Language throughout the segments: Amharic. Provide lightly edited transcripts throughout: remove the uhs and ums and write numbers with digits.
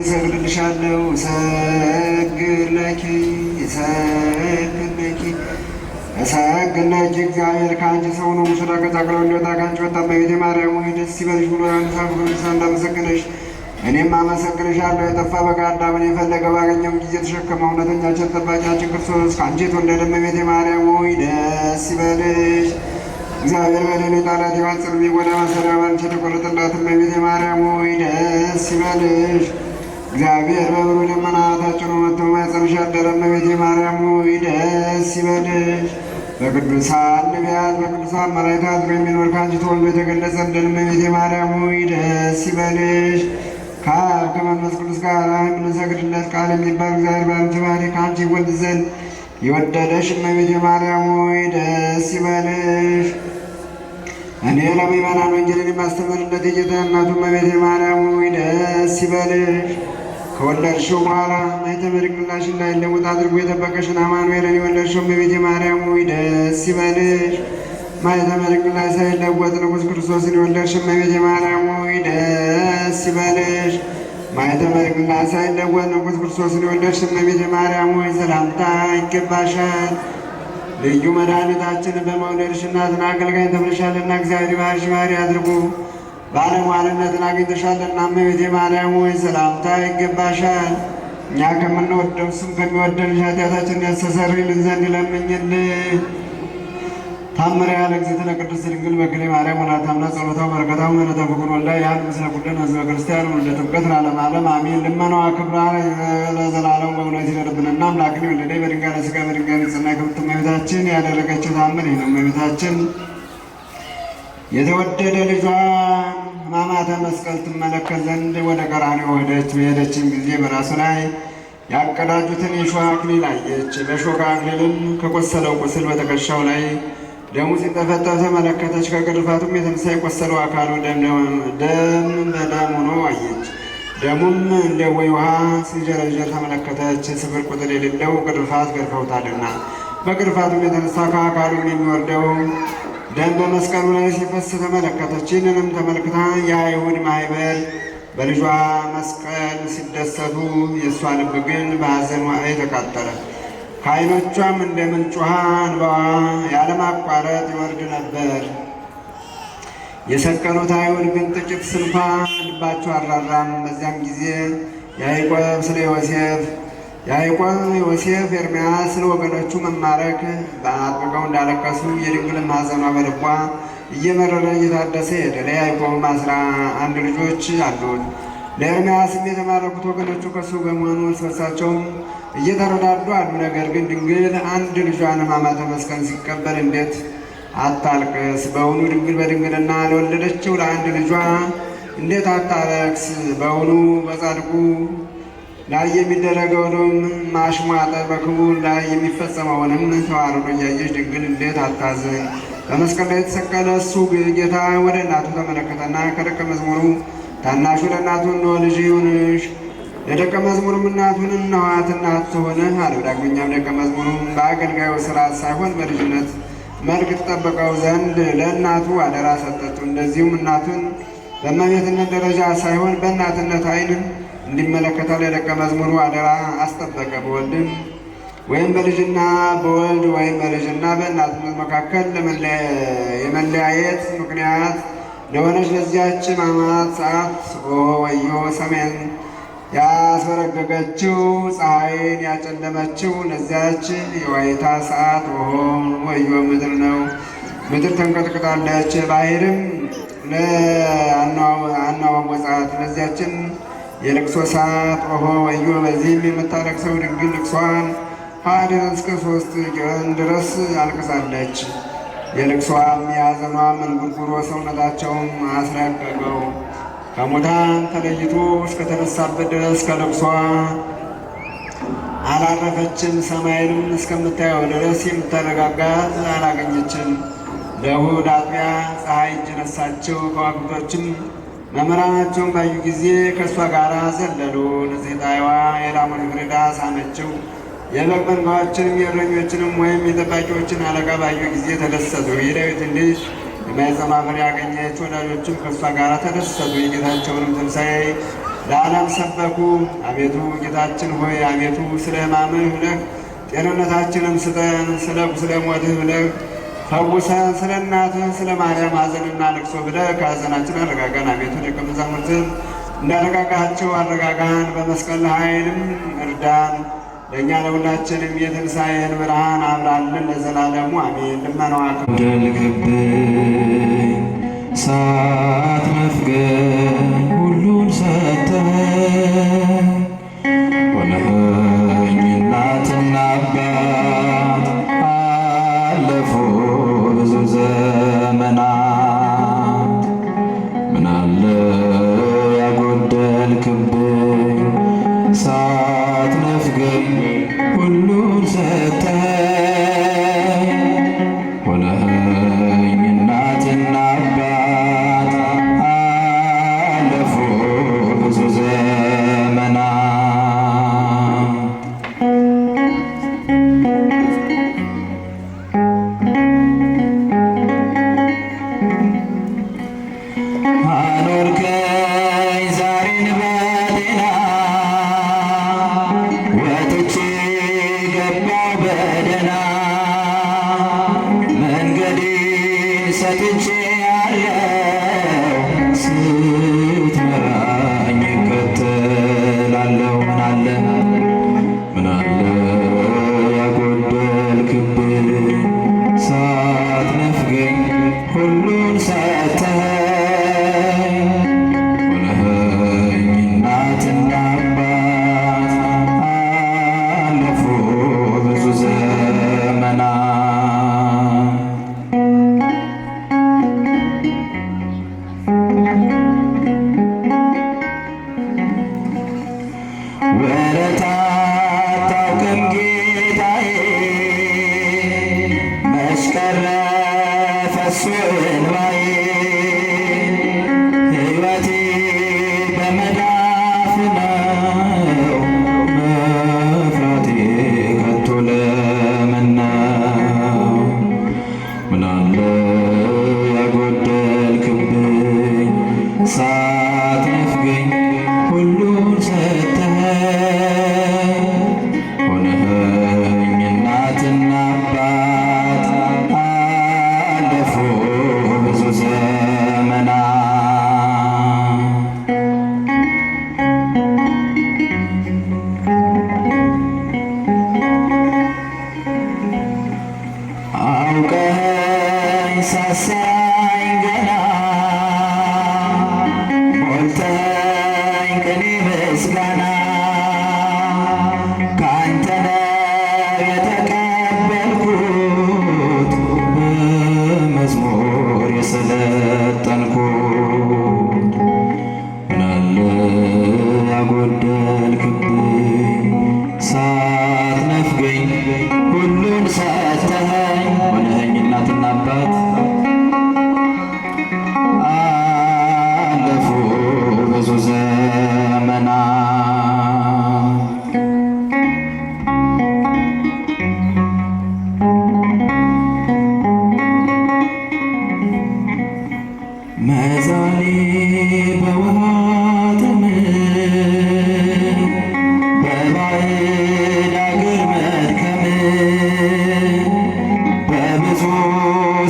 እሰግድልሻለሁ እሰግድለኪ እግዚአብሔር ከአንቺ ሰው ነው። ሙሽራ ከጫቅላው እንዲወጣ ከአንቺ ወጣ። እመቤቴ ማርያም ሆይ ደስ ይበልሽ ብሎ ዮሐንስ አፈወርቅ እንዳመሰግነሽ እኔም አመሰግንሻለሁ። የጠፋ በግ አዳምን የፈለገ ባገኘው ጊዜ ተሸከመ። እውነተኛችን ጠባቂያችን ክርስቶስ ከአንቺ የተወለደ እመቤቴ ማርያም ሆይ ደስ ይበልሽ። እግዚአብሔር በደል የጣላት የዋጽር የሚጎዳ ማሰሪያ ባንቺ የተቆረጠላት እመቤቴ ማርያም ሆይ ደስ ይበልሽ። እግዚአብሔር በብሩህ ደመና ታጭኖ መጥቶ ማኅፀንሽ ያደረ እመቤቴ ማርያም ሆይ ደስ ይበልሽ። በቅዱሳን ነቢያት በቅዱሳን መላእክት አድሮ የሚኖር ከአንቺ ተወልዶ የተገለጸልን እመቤቴ ማርያም ሆይ ደስ ይበልሽ። ከአብ ከመንፈስ ቅዱስ ጋር የምንሰግድለት ቃል የሚባል እግዚአብሔር በአንቺ ባህሪ ከአንቺ ይወልድ ዘንድ የወደደሽ እመቤቴ ማርያም ሆይ ደስ ይበልሽ። እኔ ለምእመናን ወንጌልን የማስተምርለት የጌታ እናቱ እመቤቴ ማርያም ሆይ ደስ ይበልሽ። ከወለድሽው በኋላ ማኅተመ ድንግልናሽ እንዳይለወጥ አድርጎ የጠበቀሽን አማኑኤልን የወለድሽው እመቤቴ ማርያም ሆይ ደስ ይበልሽ። ማኅተመ ድንግልናሽ ሳይለወጥ ንጉሥ ክርስቶስን የወለድሽ እመቤቴ ማርያም ሆይ ደስ ይበልሽ። ማኅተመ ድንግልናሽ ሳይለወጥ ንጉሥ ክርስቶስን የወለድሽ እመቤቴ ማርያም ሆይ ሰላምታ ይገባሻል። ልዩ መድኃኒታችን በመውለድሽ እናትን አገልጋይ ተብለሻልና እግዚአብሔር ባርሽ ባሕሪ አድርጎ ባለሟልነትን አግኝተሻልና እመቤቴ ማርያም ሆይ ሰላምታ ይገባሻል። እኛ ከምንወደው እሱም ከሚወደን ኃጢአታችንን ያስተሰርይልን ዘንድ ለምኝልን። ታምሪያ ለእግዝእትነ ቅድስት ድንግል በክሌ ማርያም ወላዲተ አምላክ ጸሎታ በረከታ ምሕረተ ፍቁር ወልዳ ያን ምስለ ኩልነ ሕዝበ ክርስቲያን ወልደ ጥምቀት ለዓለመ ዓለም አሜን። ልመናዋ ክብራ ለዘላለሙ በእውነት ይደርብንና አምላክን የወለደ በድንጋሌ ሥጋ በድንጋሌ ጽና ክብርት እመቤታችን ያደረገችው ታምር ይህ ነው። እመቤታችን የተወደደ ልጇን ሕማማተ መስቀል ትመለከት ዘንድ ወደ ቀራንዮ ሄደች። በሄደችም ጊዜ በራሱ ላይ ያቀዳጁትን የሾህ አክሊል አየች። በሾህ አክሊልም ከቆሰለው ቁስል በትከሻው ላይ ደሙ ሲንጠፈጠፍ ተመለከተች። ከግርፋቱም የተነሳ የቆሰለው አካሉ ደም በደም ሆኖ አየች። ደሙም እንደ ቦይ ውሃ ሲንዠረዠር ተመለከተች። ስፍር ቁጥር የሌለው ግርፋት ገርፈውታልና በግርፋቱም የተነሳ ከአካሉ የሚወርደው ደም በመስቀሉ ላይ ሲፈስ ተመለከተች። ይህንንም ተመልክታ የአይሁድ ማኅበር በልጇ መስቀል ሲደሰቱ የእሷ ልብ ግን በሐዘን ዋዕይ ተቃጠለ። ከዓይኖቿም እንደ ምንጭ ውሃ እንባዋ ያለማቋረጥ ይወርድ ነበር። የሰቀሉት አይሁድ ግን ጥቂት ስንኳ ልባቸው አልራራም። በዚያም ጊዜ ያዕቆብ፣ ዮሴፍ፣ ኤርምያስ ስለ ወገኖቹ መማረክ በአጥብቀው እንዳለቀሱ የድንግልም ሐዘኗ በልቧ እየመረረ እየታደሰ ሄደ። ለያዕቆብም 11 ልጆች አሉት። ለኤርምያስም የተማረኩት ወገኖቹ ከሱ በመሆኑ እርስ በርሳቸውም እየተረዳዱ አሉ። ነገር ግን ድንግል አንድ ልጇን ሕማማተ መስቀል ሲቀበል እንዴት አታልቅስ? በውኑ ድንግል በድንግልና ለወለደችው ለአንድ ልጇ እንዴት አታለቅስ? በውኑ በጻድቁ ላይ የሚደረገውንም ማሽሟጠጥ በክቡር ላይ የሚፈጸመውንም ተዋርዶ እያየች ድንግል እንዴት አታዝን? በመስቀል ላይ የተሰቀለ እሱ ጌታ ወደ እናቱ ተመለከተና ከደቀ መዝሙሩ ታናሹ ለእናቱ እነሆ ልጅ ይሁንሽ፣ ለደቀ መዝሙሩም እናቱን እነኋት እናቱ ትሆንህ አለው። ዳግመኛም ደቀ መዝሙሩም በአገልጋዩ ሥርዓት ሳይሆን በልጅነት መልክ ትጠብቀው ዘንድ ለእናቱ አደራ ሰጠችው። እንደዚሁም እናቱን በእመቤትነት ደረጃ ሳይሆን በእናትነት ዓይን እንዲመለከታ ለደቀ መዝሙሩ አደራ አስጠበቀ። በወልድም ወይም በልጅና በወልድ ወይም በልጅና በእናትነት መካከል የመለያየት ምክንያት ለሆነች ለዚያች ሕማማት ሰዓት ወዮ ሰሜን ያስበረገገችው ፀሐይን ያጨለመችው ለዚያች የዋይታ ሰዓት ወዮ ምድር ነው። ምድር ተንቀጥቅጣለች። ባሕርም ለአናወጻት ለዚያችን የልቅሶ ሰዓት ወዮ። በዚህም የምታለቅሰው ድንግል ልቅሷን ሀድር እስከ 3 ቀን ድረስ አልቅሳለች። የልቅሷም የሐዘኗም እንጉርጉሮ ሰውነታቸውም አስረቀቀው። ከሙታን ተለይቶ እስከተነሳበት ድረስ ከልቅሷ አላረፈችም። ሰማይንም እስከምታየው ድረስ የምታረጋጋት አላገኘችም። ለእሑድ አጥቢያ ፀሐይ እጅ ነሳቸው። ከዋክብቶችም መምህራናቸውን ባዩ ጊዜ ከእሷ ጋር ዘለሉ። ንጽሕተ ሕያዋ የላሙን ፍሪዳ ሳመችው። የበግ መንጋዎችንም የእረኞችንም ወይም የጠባቂዎችን አለቃ ባዩ ጊዜ ተደሰቱ። የዳዊት ልጅ የማኅፀኗ ፍሬ ያገኘች ወዳጆችም ከእሷ ጋር ተደሰቱ። የጌታቸውንም ትንሣኤ ለዓለም ሰበኩ። አቤቱ ጌታችን ሆይ አቤቱ ስለ ሕማምህ ብለህ ጤንነታችንም ስጠን። ስለ ቁስለ ሞትህ ብለህ ፈውሰን። ስለ እናትህ ስለ ማርያም ሐዘንና ልቅሶ ብለህ ከሐዘናችን አረጋጋን። አቤቱ ደቀ መዛሙርትህ እንዳረጋጋቸው አረጋጋን። በመስቀል ኃይልም እርዳን። ለእኛ ለሁላችንም የትንሣኤን ብርሃን አብራልን ለዘላለሙ አሜን። ልመናዋ ደልክብኝ ሳትነፍገኝ ሁሉን ሰጥተኸኝ ሆነኸኝ እናትና አባት አለፉ ብዙ ዘመናት ምናለ ያጎደልክብኝ ሳትነፍገኝ ሁሉን ሰጥተኸኝ ሆነኸኝ እናትና አባት አለፉ ብዙ ዘመናት አኖርከኝ ዛሬን በጤና ወጥቼ ገባሁ በደህና መንገዴን ሰጥቼ ያለው ስትመራኝ እከተላለሁ። ምናለ ያጎደልክብኝ ሳትነፍገኝ ሁሉን ሰጥተኸኝ ሆነኸኝ እናትና አባት አለፉ ብዙ ዘመናት ወረት አታውቅም ጌታዬ መች ቀረ ፈሶ እንባዬ ሕይወቴ በመዳፍ ነው መፍራቴ ከቶ ለምን ነው? ምናለ ያጎደልክብኝ ሳትነፍገኝ ሁሉን ሰጥተኸኝ ሆነኸኝ እናትና አባት አለፉ ብዙ ዘመናት አውቀኸኝ ሳሳኝ ገና ሞልተኸኝ ቅኔ ምስጋና ካንተ ነው የተቀበልኩት በመዝሙር የሰለጠንኩት ምናለ ያጎደልክብኝ ሳትነፍገኝ ሁሉን ሰጥተኸኝ ሆነኸኝ እናትና አባት አለፉ ብዙ ዘመናት መዛኔ በውሃ ጥም በባዕድ አገር መድከም በብዙ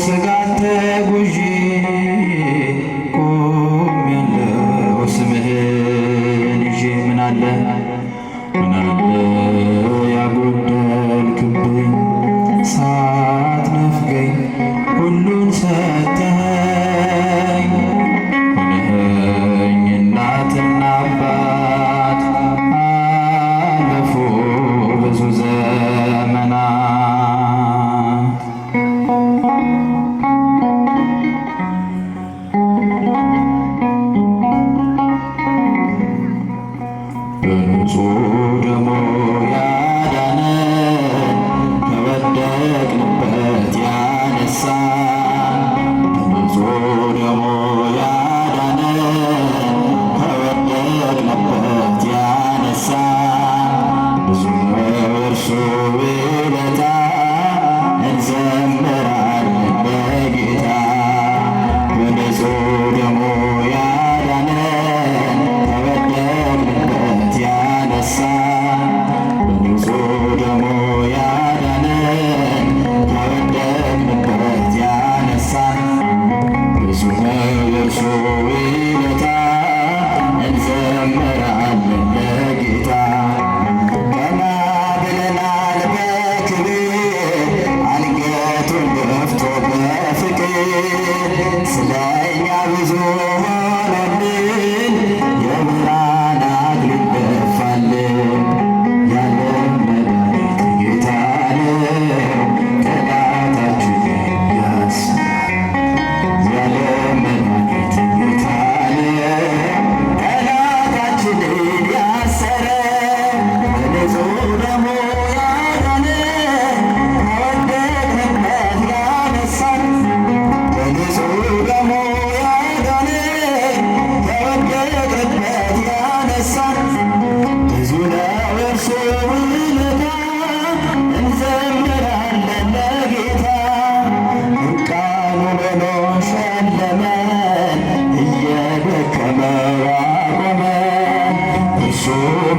ስጋት ተጉዤ ቆሜያለሁ ስምህን ይዤ ምናለ ያጎደልክብኝ ሳትነፍገኝ ሁሉን ሰጥተኸኝ ሆነኸኝ እናትና አባት አለፉ ብዙ ዘመናት በንጹሕ ደሙ ያዳነን ከወደቅንበት ያነሳን በንጹሕ ደሙ ያዳነን ከወደቅንበት ያነሳን ብዙ ነው እርሱ ውለታ እንዘምራለን ለጌታ በንጹሕ ደሙ ያዳነን ከወደቅንበት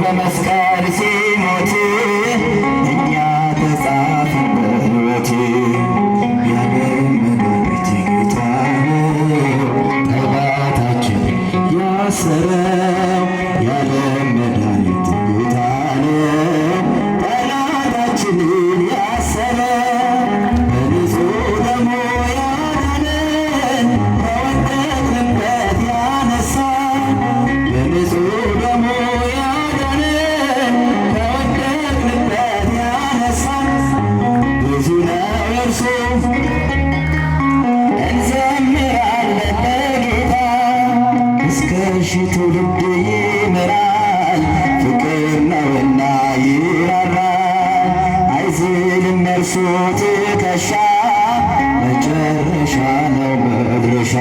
በመስቀል ሲሞት እኛ ተጻፍን በሕይወት። የዓለም መድኃኒት ጌታ ነው ጠላታችን ያሰረው። የዓለም መድኃኒት ጌታ ነው ጠላታችንን ያሰረው። በንጹሕ ደሙ ያዳነን ከወደቅንበት ያነሳን። በንጹሕ ደሙ ያዳነን ከወደቅንበት ያነሳን። ብዙ ነው እርሱ እንዘምራለን ለጌታ። እስከ ሺህ ትውልድ ይምራል ፍቅር ነውና ይራራል። አይዝልም እርሱ ትከሻ መጨረሻ ነው መድረሻ።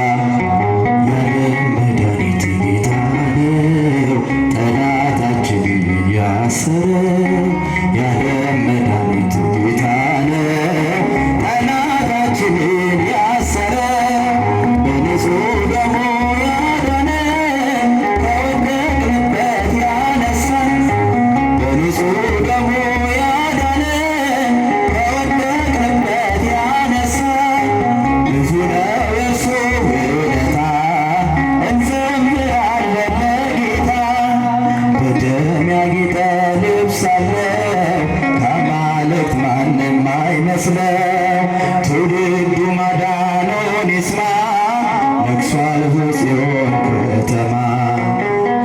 የዓለም መድኃኒት ጌታ ነው ጠላታችንን ያሰረው። የዓለም መድኃኒት ጌታ ነው ጠላታችንን ያሰረው። በንጹሕ ደሙ ያዳነን ከወደቅንበት ያነሳን። በንጹሕ ደሙ ያዳነን ከወደቅንበት ያነሳን። ብዙ ነው የእርሱ ውለታ እንዘምራለን ለጌታ። በደም ያጌጠ ልብስ አለው ከአማልክት ማንም አይመስለው። ትውልዱ ማዳኑን ይስማ ነግሷል በጽዮን ከተማ።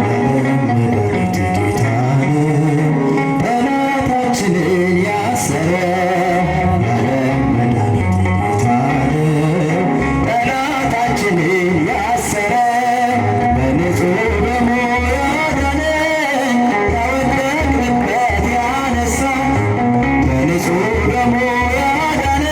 የዓለም መድኃኒት ጌታ ነው ጠላታችንን ያሰረው። የዓለም መድኃኒት ጌታ ነው ጠላታችንን ያሰረው። በንጹሕ ደሙ ያዳነን ከወደቅንበት ያነሳን። በንጹሕ ደሙ ያዳነን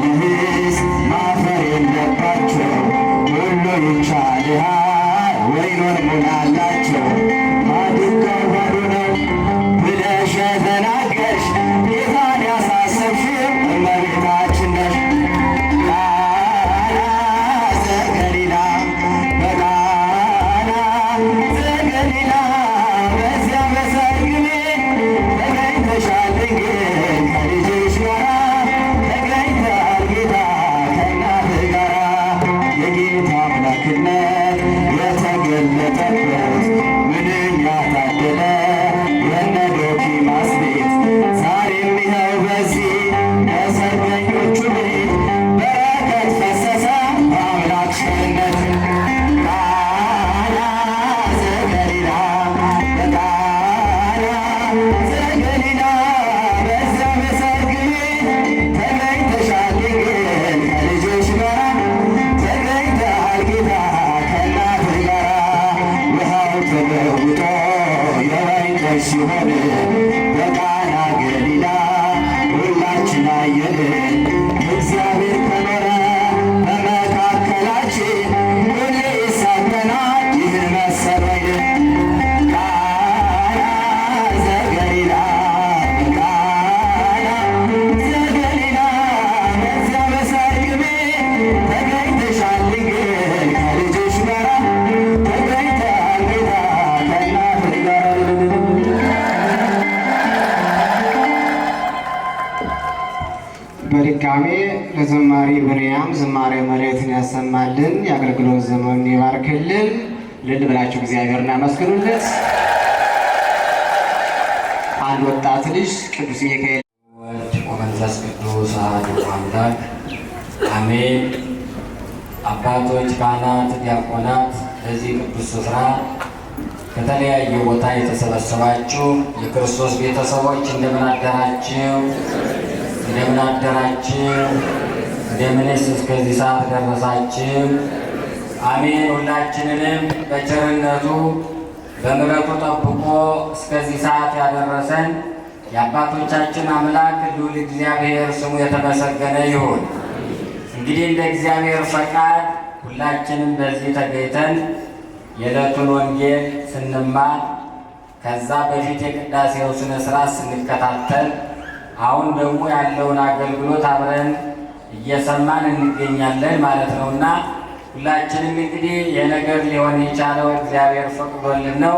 ይህስ ማፈር የለባቸው ሁሉ ይቻልሃል ወይኑን ሙላላቸው ማድጋው ባዶ ነው ብለሽ የተናገርሽ ጌታን ያሳሰብሽው እመቤታችን ነሽ። ቃና ዘገሊላ በቃና ዘገሊላ በዚያ በሰርግ ቤት ተገኝተሻል ድንግል ከልጅሽ ጋራ ተገኝተሃል ጌታ ከእናትህ ጋራ የጌታ አምላክነት የተገለጠበት ምንኛ ታደለ የነ ዶኪማስ ቤት ዛሬም ይኸው በዚህ በሰርገኞቹ ቤት በረከት ፈሰሰ በአምላክ ቸርነት። ቃና ዘገሊላ በቃና ዘገሊላ በዚያ በሰርግ ቤት ተገኝተሻል ድንግል ከልጅሽ ጋራ ተገኝተሃል ጌታ ከእናትህ ጋራ ውሃው ተለውጦ የወይን ጠጅ ሲሆን በቃና ገሊላ ሁላችን አየን። እግዚአብሔር ከኖረ በመካከላችን ሁሌ ይሳተናል ይህን መሰል ወይን። ቃና ዘገሊላ በቃና ዘገሊላ በዚያ በሰርግ ቤት ተገኝተሻል ድንግል ከልጅሽ ጋራ ተገኝተሃል ጌታ ከእናትህ ጋራ። በድጋሜ ለዘማሪ ብንያም ዝማሬ መሬትን ያሰማልን፣ የአገልግሎት ዘመኑን ይባርክልን። ልል ብላችሁ እግዚአብሔርን አመስግኑለት። አንድ ወጣት ልጅ ቅዱስ ሚካኤል ወልድ ወመንፈስ ቅዱስ አሐዱ አምላክ አሜን። አባቶች፣ ካህናት፣ ዲያቆናት በዚህ ቅዱስ ስፍራ ከተለያየ ቦታ የተሰበሰባችሁ የክርስቶስ ቤተሰቦች እንደምን አደራችሁ? እንደምን አደራችሁ? እንደምንስ እስከዚህ ሰዓት ደረሳችሁ? አሜን። ሁላችንንም በቸርነቱ በምሕረቱ ጠብቆ እስከዚህ ሰዓት ያደረሰን የአባቶቻችን አምላክ ልዑል እግዚአብሔር ስሙ የተመሰገነ ይሁን። እንግዲህ እንደ እግዚአብሔር ፈቃድ ሁላችንም በዚህ ተገኝተን የዕለቱን ወንጌል ስንማር ከዛ በፊት የቅዳሴው ስነ ስርዓት ስንከታተል አሁን ደግሞ ያለውን አገልግሎት አብረን እየሰማን እንገኛለን ማለት ነውና ሁላችንም እንግዲህ የነገር ሊሆን የቻለው እግዚአብሔር ፈቅዶልን ነው።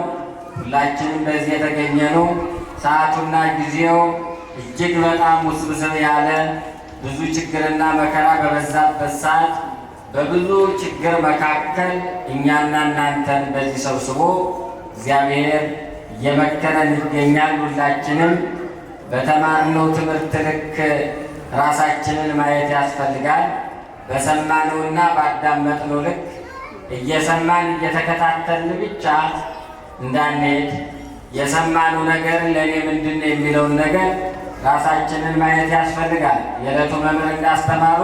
ሁላችንም በዚህ የተገኘነው ሰዓቱና ጊዜው እጅግ በጣም ውስብስብ ያለ ብዙ ችግርና መከራ በበዛበት ሰዓት በብዙ ችግር መካከል እኛና እናንተን በዚህ ሰብስቦ እግዚአብሔር እየመከረን ይገኛል። ሁላችንም በተማርነው ትምህርት ልክ ራሳችንን ማየት ያስፈልጋል። በሰማነውና ባዳመጥነው ልክ እየሰማን እየተከታተልን ብቻ እንዳንሄድ የሰማነው ነገር ለእኔ ምንድን ነው የሚለውን ነገር ራሳችንን ማየት ያስፈልጋል። የዕለቱ መምህር እንዳስተማሩ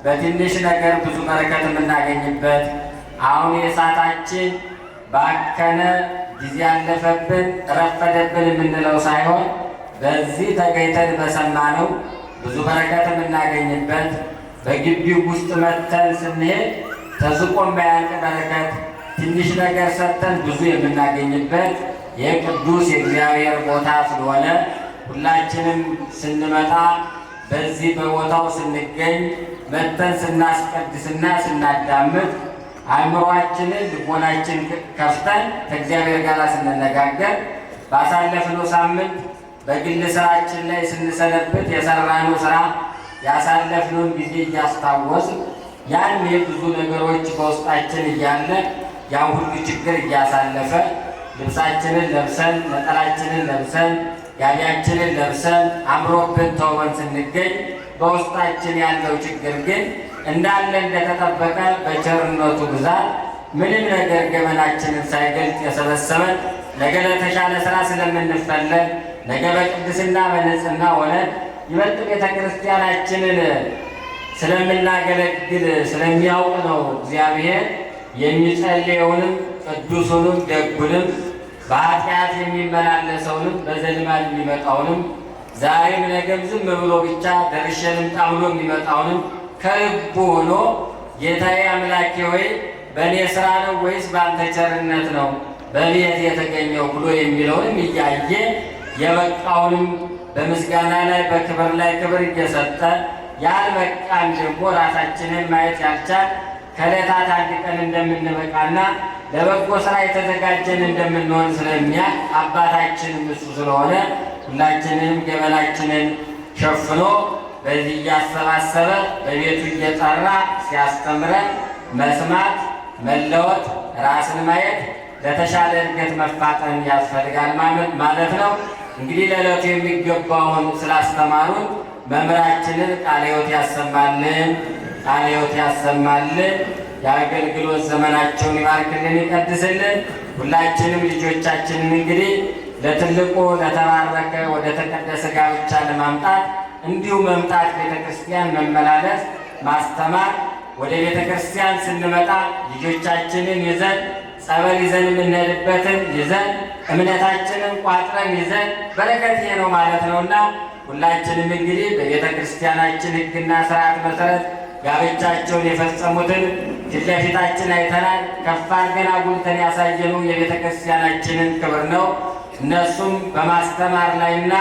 በትንሽ ነገር ብዙ በረከት የምናገኝበት አሁን የሰዓታችን ባከነ ጊዜ ያለፈብን ረፈደብን የምንለው ሳይሆን በዚህ ተገኝተን በሰማነው ብዙ በረከት የምናገኝበት በግቢው ውስጥ መተን ስንሄድ ተዝቆ የማያልቅ በረከት ትንሽ ነገር ሰጥተን ብዙ የምናገኝበት የቅዱስ የእግዚአብሔር ቦታ ስለሆነ ሁላችንም ስንመጣ በዚህ በቦታው ስንገኝ መተን ስናስቀድስና ስናዳምጥ አእምሯችንን ልቦናችን ከፍተን ከእግዚአብሔር ጋር ስንነጋገር ባሳለፍነው ሳምንት በግል ስራችን ላይ ስንሰነብት የሰራነው ስራ ያሳለፍነውን ጊዜ እያስታወስን ያን ብዙ ነገሮች በውስጣችን እያለ ያን ሁሉ ችግር እያሳለፈ ልብሳችንን ለብሰን ነጠላችንን ለብሰን ጋቢያችንን ለብሰን አምሮብን ተውበን ስንገኝ በውስጣችን ያለው ችግር ግን እንዳለ እንደተጠበቀ በቸርነቱ ብዛት ምንም ነገር ገመናችንን ሳይገልጥ የሰበሰበን ነገ ለተሻለ ስራ ስለምንፈለግ ነገ በቅድስና በንጽህና ሆነን ይበልጥ ቤተ ክርስቲያናችንን ስለምናገለግል ስለሚያውቅ ነው እግዚአብሔር የሚጸልየውንም ቅዱሱንም ደጉንም በኃጢአት የሚመላለሰውንም በዘልማድ የሚመጣውንም ዛሬም ነገም ዝም ብሎ ብቻ ደርሼ ልምጣ ብሎ የሚመጣውንም ከልቡ ሆኖ ጌታዬ አምላኬ ሆይ በእኔ ስራ ነው ወይስ በአንተ ቸርነት ነው በቤት የተገኘው ብሎ የሚለውንም እያየ የበቃውንም በምስጋና ላይ በክብር ላይ ክብር እየሰጠ ያልበቃን ደግሞ ራሳችንን ማየት ያልቻል ከዕለታት አንድ ቀን እንደምንበቃና ለበጎ ስራ የተዘጋጀን እንደምንሆን ስለሚያውቅ አባታችንም እሱ ስለሆነ ሁላችንም ገበናችንን ሸፍኖ በዚህ እያሰባሰበ በቤቱ እየጠራ ሲያስተምረን መስማት፣ መለወጥ፣ ራስን ማየት ለተሻለ እድገት መፋጠን ያስፈልጋል ማለት ነው። እንግዲህ ለዕለቱ የሚገባውን ስላስተማሩን መምህራችንን ቃለ ሕይወት ያሰማልን፣ ቃለ ሕይወት ያሰማልን። የአገልግሎት ዘመናቸውን ይባርክልን፣ ይቀድስልን። ሁላችንም ልጆቻችንን እንግዲህ ለትልቁ ለተባረከ ወደ ተቀደሰ ጋብቻ ለማምጣት እንዲሁ መምጣት ቤተ ክርስቲያን መመላለስ፣ ማስተማር ወደ ቤተ ክርስቲያን ስንመጣ ልጆቻችንን ይዘን ጸበል ይዘን የምንሄድበትን ይዘን እምነታችንን ቋጥረን ይዘን በረከት ይሄ ነው ማለት ነውና ሁላችንም እንግዲህ በቤተ ክርስቲያናችን ሕግና ስርዓት መሰረት ጋብቻቸውን የፈጸሙትን ፊት ለፊታችን አይተናል። ከፍ አድርገን አጉልተን ያሳየኑ የቤተ ክርስቲያናችንን ክብር ነው። እነሱም በማስተማር ላይና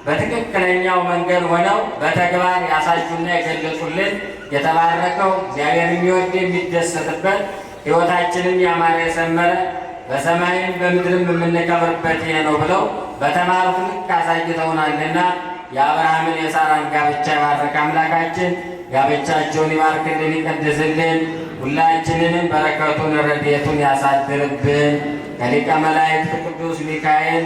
በትክክለኛው መንገድ ሆነው በተግባር ያሳዩና የገለጹልን የተባረከው እግዚአብሔር የሚወድ የሚደሰትበት ሕይወታችንን ያማረ የሰመረ በሰማይም በምድርም የምንከብርበት ይሄ ነው ብለው በተማሩት ልክ አሳይተውናልና የአብርሃምን የሳራን ጋብቻ የባረከ አምላካችን ጋብቻቸውን ይባርክልን፣ ይቀድስልን። ሁላችንንም በረከቱን ረድኤቱን ያሳድርብን። ከሊቀ መላእክት ቅዱስ ሚካኤል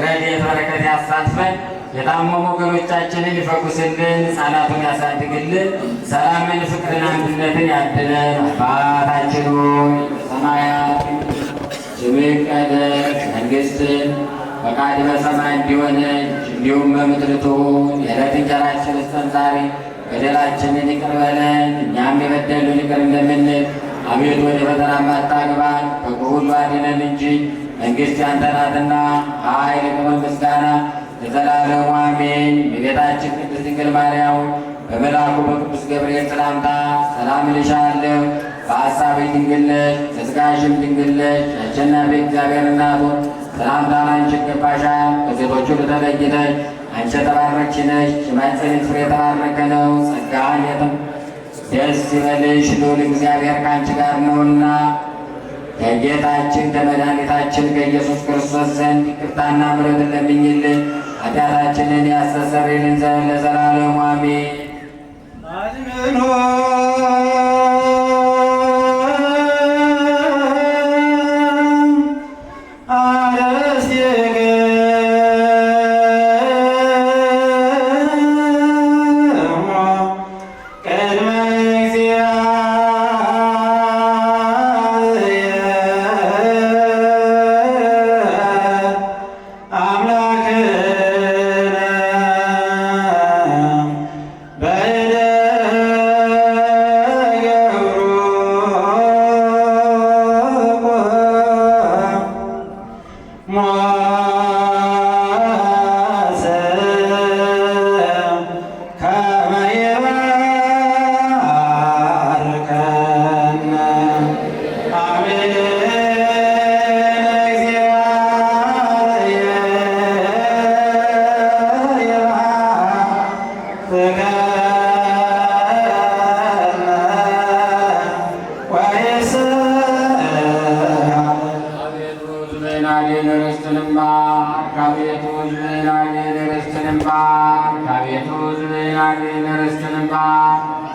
ረድኤት በረከት ያሳትፈን። የታመሙ ወገኖቻችንን ይፈውስልን፣ ሕፃናቱን ያሳድግልን። ሰላምን፣ ፍቅርን፣ አንድነትን ያድለን። አባታችን ሆይ በሰማያት ስምህ ይቀደስ፣ መንግሥትህ ፈቃድህ በሰማይ እንደሆነች እንዲሁም በምድር ትሁን። የዕለት እንጀራችንን ስጠን ዛሬ፣ በደላችንን ይቅር በለን እኛም የበደሉንን ይቅር እንደምንል። አቤቱ ወደ ፈተና አታግባን ከክፉ ሁሉ አድነን እንጂ መንግሥት ያንተ ናትና ኃይል፣ ክብር፣ ምስጋና ለዘላለሙ አሜን። የቤታችን ቅድስት ድንግል ማርያም በመልአኩ በቅዱስ ገብርኤል ሰላምታ ሰላም እልሻለሁ፣ በሐሳብሽ ድንግል ነሽ፣ በሥጋሽም ድንግል ነሽ። የአሸናፊ እግዚአብሔር እናት ሆይ ሰላምታ ላንቺ ይገባሻል። ከሴቶች ሁሉ ተለይተሽ አንቺ የተባረክሽ ነሽ፣ የማኅፀንሽ ፍሬ የተባረከ ነው። ጸጋን ደስ ይበልሽ፣ ልዑል እግዚአብሔር ከአንቺ ጋር ነውና ከጌታችን ከመድኃኒታችን ከኢየሱስ ክርስቶስ ዘንድ ይቅርታና ምሕረትን ለምኝልን ኃጢአታችንን ያስተሰርይልን ዘንድ ለዘላለሙ አሜን።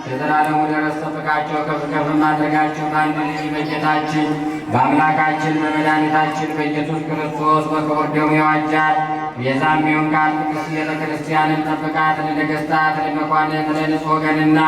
የዘላለሙ ደረስ ጠብቃቸው ከፍ ከፍ ማድረጋቸው በአንድ ልጅ በጌታችን በአምላካችን በመድኃኒታችን በኢየሱስ ክርስቶስ በክቡር ደሙ የዋጃት ቤዛም ይሁን ቃል ቅድስት ቤተ ክርስቲያንን ጠብቃት። ለነገሥታት ለመኳንንት ለንጹሕ ወገንና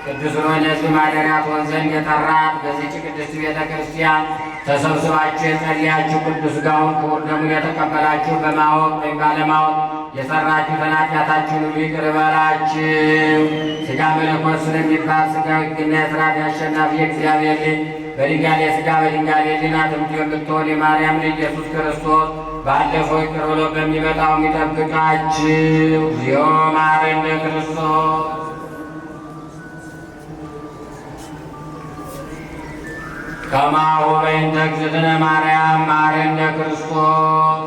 ቅዱስ ለሕዝብ ማደሪያ ትሆን ዘንድ የጠራት በዚህች ቅድስት ቤተ ክርስቲያን ተሰብስባችሁ የጸለያችሁ ቅዱስ ሥጋውን ክቡር ደሙን የተቀበላችሁ በማወቅ ወይም ባለማወቅ የሰራችሁትን ኃጢአታችሁን ሁሉ ይቅር በላችሁ። ሥጋ መለኮት ስለሚባል ሥጋዊ ሕግና የሥርዓት አሸናፊ የእግዚአብሔር ልጅ በድንጋሌ ሥጋ በድንጋሌ ሕሊና ትምት የምትሆን የማርያም ልጅ ኢየሱስ ክርስቶስ ባለፈው ይቅር ብሎ በሚመጣው የሚጠብቃችሁ እግዚኦ መሐረነ ክርስቶስ። ከማሁ በእንተ እግዝእትነ ማርያም መሐረነ ክርስቶስ።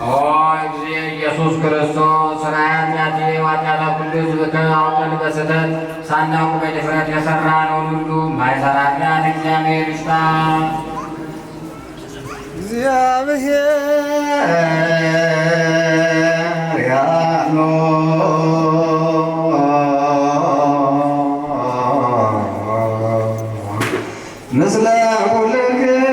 ኦ እግዚእ ኢየሱስ ክርስቶስ ሥራየ ኃጢአቴ ወኃጢአተ ኩሉ ሕዝብ አውቀን በስህተት ሳናውቅ በድፍረት የሠራነውን ሁሉ ማይሠራ ኃጢአት እግዚአብሔር ይፍታ። እግዚአብሔር ያኖ ምስለ ኩልክሙ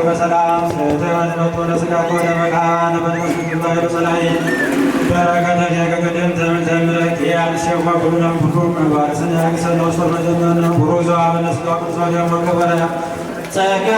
በሰላም ስለተወን መጥቶ ስጋ ኮደ መካነ በመስ ግባይ በሰላይ በረከተ ያገገደም ተምን ተምረክ ያልሸዋ ሁሉም ሁሉ መባረስን ያግሰነው ሰው መጀመር ነው ሩዞ አበነስ ጋር ጸጋ